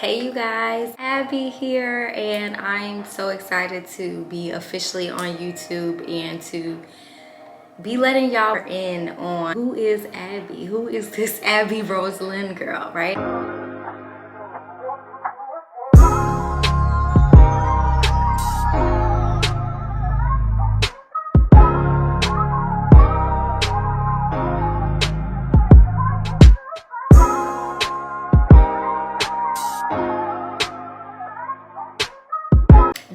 Hey you guys, Abby here, and I'm so excited to be officially on YouTube and to be letting y'all in on who is Abby, who is this Abby Roselynn girl, right?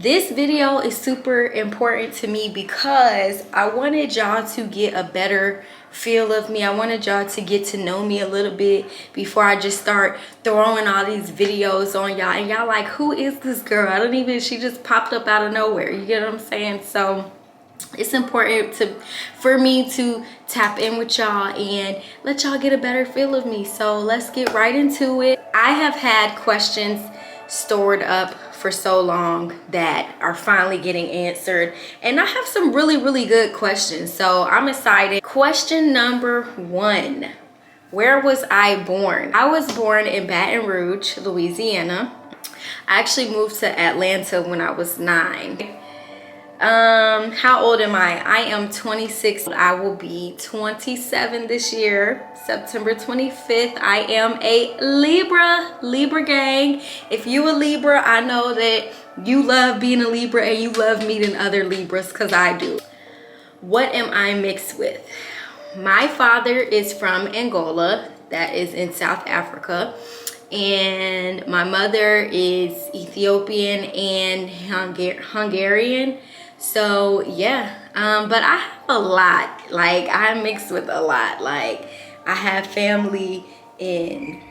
This video is super important to me because I wanted y'all to get a better feel of me. I wanted y'all to get to know me a little bit before I just start throwing all these videos on y'all. And y'all like, who is this girl? I don't even, she just popped up out of nowhere. You get what I'm saying? So it's important for me to tap in with y'all and let y'all get a better feel of me. So let's get right into it. I have had questions stored up for so long that are finally getting answered, and I have some really good questions, so I'm excited. Question number 1: where was I born? I was born in Baton Rouge, Louisiana. I actually moved to Atlanta when I was 9. How old am I am 26. I will be 27 this year, September 25th. I am a Libra gang. If you a Libra, I know that you love being a Libra and you love meeting other Libras, because I do. What am I mixed with? My father is from Angola, that is in South Africa, and my mother is Ethiopian and Hungarian. So yeah, but I have a lot. Like, I'm mixed with a lot. Like, I have family in,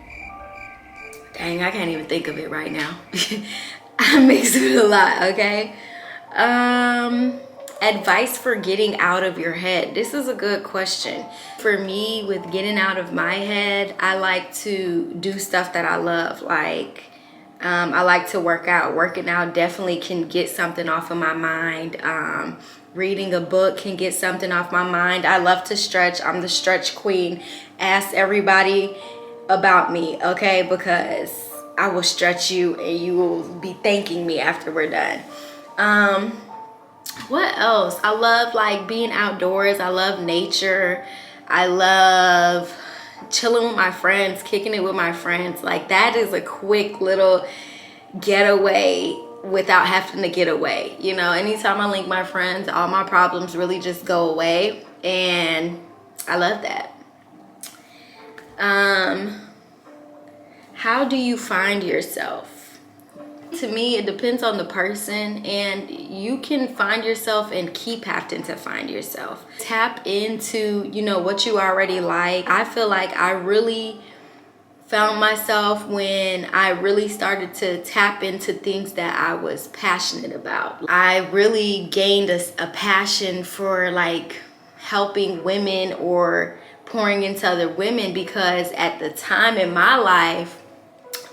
dang, I can't even think of it right now. I'm mixed with a lot, okay? Advice for getting out of your head. This is a good question. For me, with getting out of my head, I like to do stuff that I love. Like, I like to work out. Working out definitely can get something off of my mind. Reading a book can get something off my mind. I love to stretch. I'm the stretch queen. Ask everybody about me, okay? Because I will stretch you and you will be thanking me after we're done. What else? I love like being outdoors. I love nature. I love chilling with my friends, kicking it with my friends. Like, that is a quick little getaway without having to get away. You know, anytime I link my friends, all my problems really just go away, and I love that. How do you find yourself? To me, it depends on the person, and you can find yourself and keep having to find yourself. Tap into, you know, what you already like. I feel like I really found myself when I really started to tap into things that I was passionate about. I really gained a passion for like helping women or pouring into other women, because at the time in my life,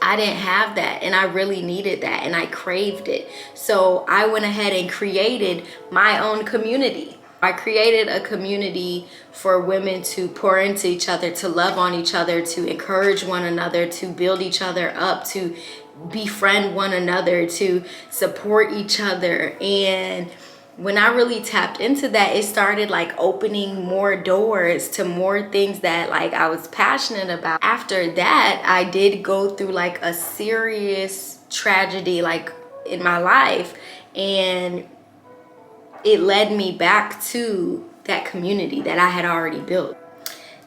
I didn't have that, and I really needed that, and I craved it. So I went ahead and created my own community. I created a community for women to pour into each other, to love on each other, to encourage one another, to build each other up, to befriend one another, to support each other. And when I really tapped into that, it started like opening more doors to more things that like I was passionate about. After that, I did go through like a serious tragedy like in my life, and it led me back to that community that I had already built.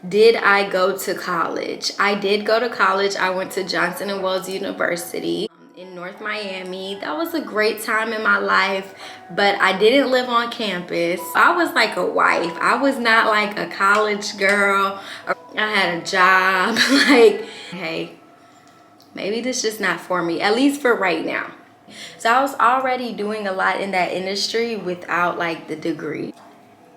Did I go to college? I did go to college. I went to Johnson & Wales University in North Miami. That was a great time in my life, but I didn't live on campus. I was like a wife. I was not like a college girl. I had a job. Like, hey, maybe this is just not for me, at least for right now. So I was already doing a lot in that industry without like the degree.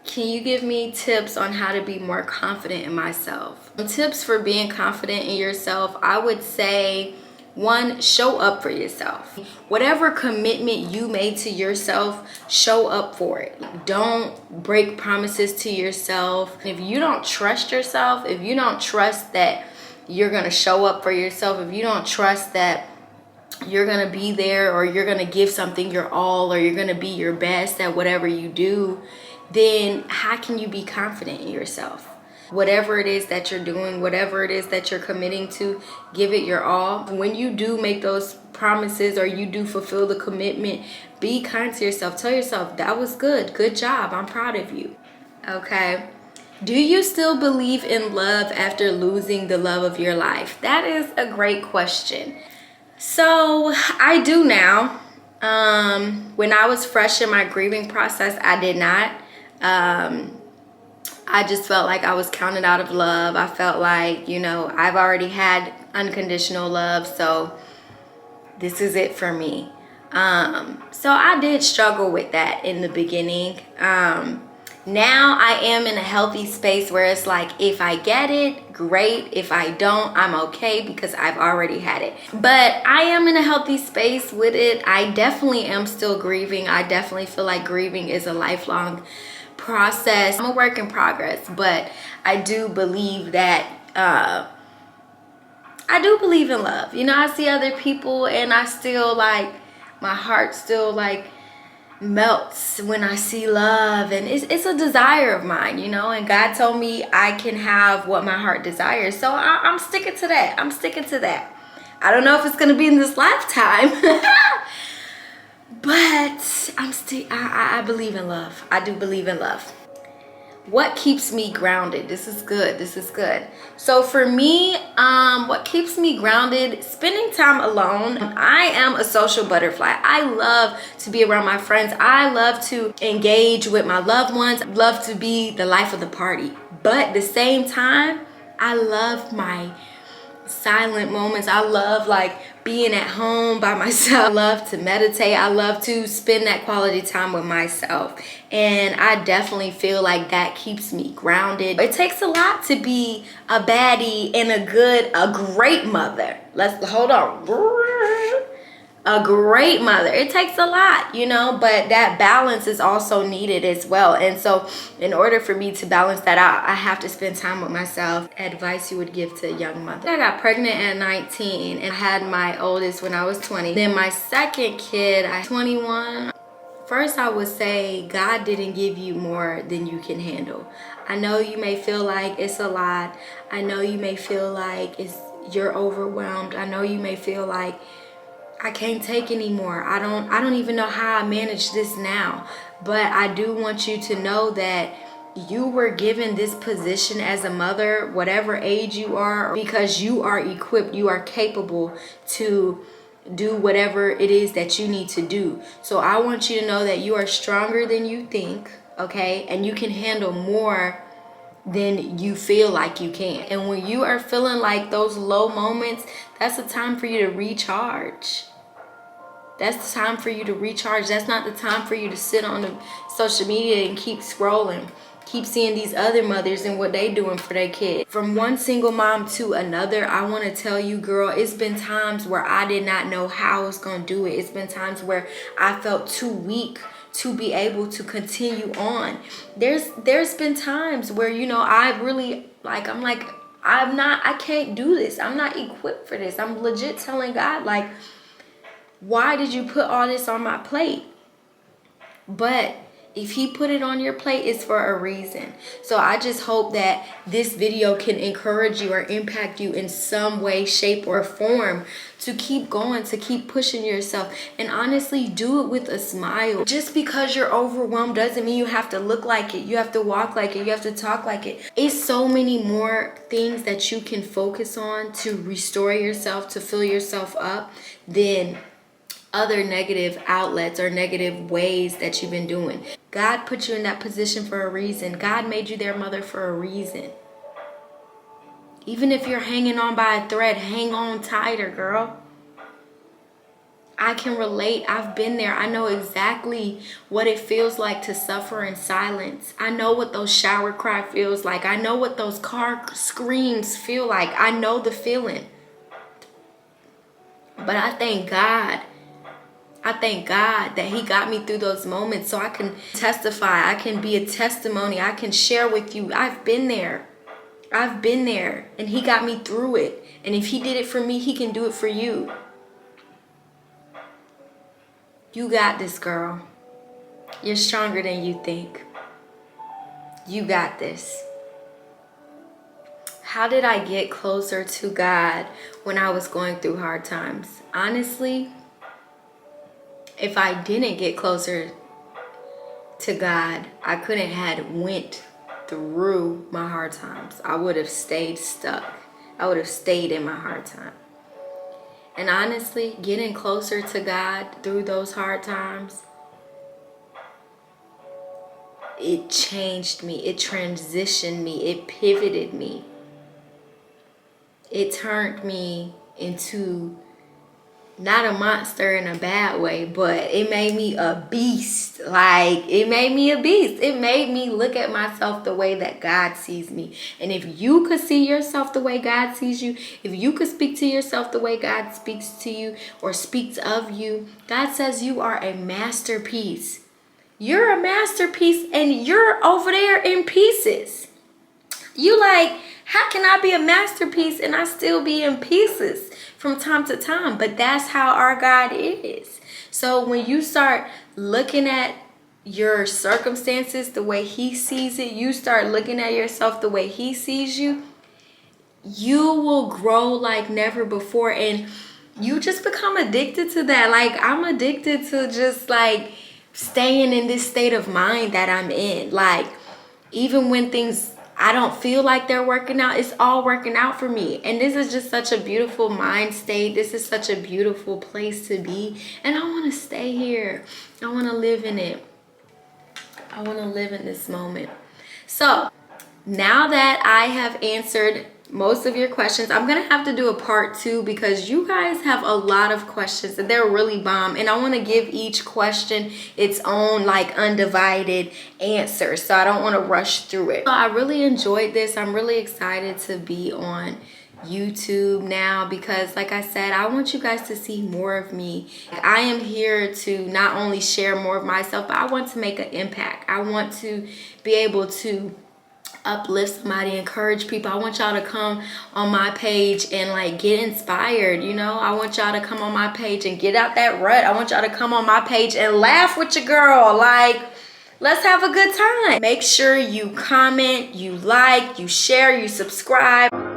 Can you give me tips on how to be more confident in myself? Tips for being confident in yourself, I would say, 1, show up for yourself. Whatever commitment you made to yourself, show up for it. Don't break promises to yourself. If you don't trust yourself, if you don't trust that you're gonna show up for yourself, if you don't trust that you're gonna be there, or you're gonna give something your all, or you're gonna be your best at whatever you do, then how can you be confident in yourself? Whatever it is that you're doing, whatever it is that you're committing to, give it your all. When you do make those promises, or you do fulfill the commitment, be kind to yourself. Tell yourself, that was good. Good job. I'm proud of you. Okay. Do you still believe in love after losing the love of your life? That is a great question. So I do now. When I was fresh in my grieving process, I did not. I just felt like I was counted out of love. I felt like, I've already had unconditional love, so this is it for me. So I did struggle with that in the beginning. Now I am in a healthy space where it's like, if I get it, great. If I don't, I'm okay, because I've already had it. But I am in a healthy space with it. I definitely am still grieving. I definitely feel like grieving is a lifelong process. I'm a work in progress, but I do believe that I do believe in love. I see other people and I still like, my heart still like melts when I see love, and it's a desire of mine, and God told me I can have what my heart desires, so I'm sticking to that. I don't know if it's gonna be in this lifetime, but I believe in love. I do believe in love. What keeps me grounded? This is good. So for me, what keeps me grounded? Spending time alone. I am a social butterfly. I love to be around my friends. I love to engage with my loved ones. I love to be the life of the party. But at the same time, I love my silent moments. I love like being at home by myself. I love to meditate. I love to spend that quality time with myself. And I definitely feel like that keeps me grounded. It takes a lot to be a baddie and a great mother. Hold on. A great mother. It takes a lot, but that balance is also needed as well. And so in order for me to balance that out, I have to spend time with myself. Advice you would give to a young mother? I got pregnant at 19 and had my oldest when I was 20. Then my second kid, I was 21. First, I would say God didn't give you more than you can handle. I know you may feel like it's a lot. I know you may feel like you're overwhelmed. I know you may feel like I can't take anymore. I don't even know how I manage this now. But I do want you to know that you were given this position as a mother, whatever age you are, because you are equipped, you are capable to do whatever it is that you need to do. So I want you to know that you are stronger than you think, okay? And you can handle more than you feel like you can. And when you are feeling like those low moments, that's the time for you to recharge. That's the time for you to recharge. That's not the time for you to sit on the social media and keep scrolling. Keep seeing these other mothers and what they doing for their kid. From one single mom to another, I want to tell you, girl, it's been times where I did not know how I was going to do it. It's been times where I felt too weak to be able to continue on. There's been times where, I really I can't do this. I'm not equipped for this. I'm legit telling God, like, why did you put all this on my plate? But if he put it on your plate, it's for a reason. So I just hope that this video can encourage you or impact you in some way, shape, or form to keep going, to keep pushing yourself. And honestly, do it with a smile. Just because you're overwhelmed doesn't mean you have to look like it. You have to walk like it. You have to talk like it. It's so many more things that you can focus on to restore yourself, to fill yourself up, than other negative outlets or negative ways that you've been doing. God put you in that position for a reason. God made you their mother for a reason. Even if you're hanging on by a thread, hang on tighter, girl. I can relate. I've been there. I know exactly what it feels like to suffer in silence. I know what those shower cry feels like. I know what those car screams feel like. I know the feeling. But I thank God that he got me through those moments so I can testify. I can be a testimony. I can share with you. I've been there. And he got me through it. And if he did it for me, he can do it for you. You got this, girl. You're stronger than you think. You got this. How did I get closer to God when I was going through hard times? Honestly, if I didn't get closer to God, I couldn't have went through my hard times. I would have stayed stuck. I would have stayed in my hard time. And honestly, getting closer to God through those hard times, it changed me. It transitioned me. It pivoted me. It turned me into not a monster in a bad way, but it made me a beast. Like, it made me a beast. It made me look at myself the way that God sees me. And if you could see yourself the way God sees you, if you could speak to yourself the way God speaks to you or speaks of you, God says you are a masterpiece. You're a masterpiece and you're over there in pieces. You like, how can I be a masterpiece and I still be in pieces from time to time? But that's how our God is. So when you start looking at your circumstances the way he sees it, you start looking at yourself the way he sees you, you will grow like never before. And you just become addicted to that. Like, I'm addicted to just like staying in this state of mind that I'm in. Like, even when things I don't feel like they're working out, it's all working out for me. And this is just such a beautiful mind state. This is such a beautiful place to be. And I want to stay here. I want to live in it. I want to live in this moment. So now that I have answered most of your questions, I'm gonna have to do a part 2 because you guys have a lot of questions and they're really bomb, and I want to give each question its own like undivided answer, so I don't want to rush through it. So I really enjoyed this. I'm really excited to be on YouTube now because, like I said, I want you guys to see more of me. I am here to not only share more of myself, but I want to make an impact. I want to be able to uplift somebody, encourage people. I want y'all to come on my page and like get inspired, you know. I want y'all to come on my page and get out that rut. I want y'all to come on my page and laugh with your girl. Like, let's have a good time. Make sure you comment, you like, you share, you subscribe.